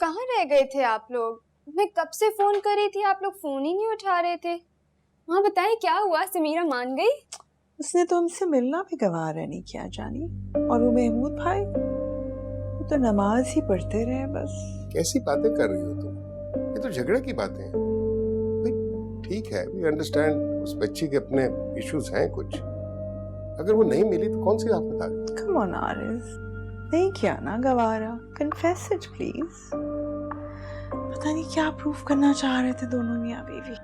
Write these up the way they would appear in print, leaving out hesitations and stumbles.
कहाँ रह गए थे आप लोग? मैं कब से फोन कर रही थी, आप लोग फोन ही नहीं उठा रहे थे। हाँ बताइए क्या हुआ, समीरा मान गई? उसने तो हमसे मिलना भी गवारा नहीं किया जानी। और वो महमूद भाई, वो तो नमाज ही पढ़ते रहे बस। कैसी बातें कर रही हो तुम? ये तो झगड़े की बातें हैं भाई। ठीक है, वी अंडरस्टैंड, उस बच्ची के अपने इश्यूज हैं कुछ। अगर वो नहीं मिली तो कौन सी आफत आ गई? कम ऑन आरिस, नहीं किया ना गवारा, कन्फेस इट प्लीज। पता नहीं क्या प्रूफ करना चाह रहे थे दोनों मियां बीवी।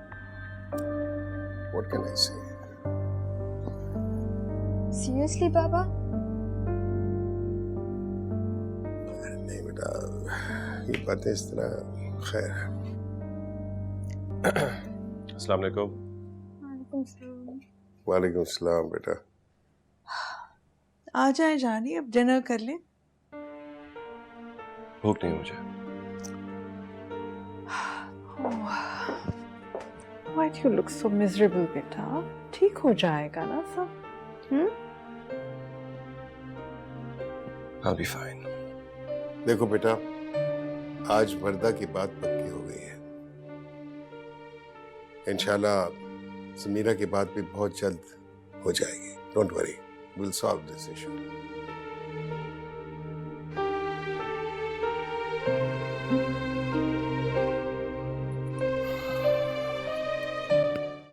व्हाट कैन आई से? सीरियसली बाबा? नहीं बेटा, ये बातें इस तरह। खैर। अस्सलाम वालेकुम। वालेकुम सलाम। वालेकुम सलाम बेटा। आ जाए जानी, अब डिनर कर लें। भूख नहीं मुझे। Why do you look so miserable, बेटा? ठीक हो जाएगा ना सब? I'll be fine. देखो बेटा, आज वर्दा की बात पक्की हो गई है। इंशाल्लाह समीरा की बात भी बहुत जल्द हो जाएगी। Don't worry, we'll solve this issue.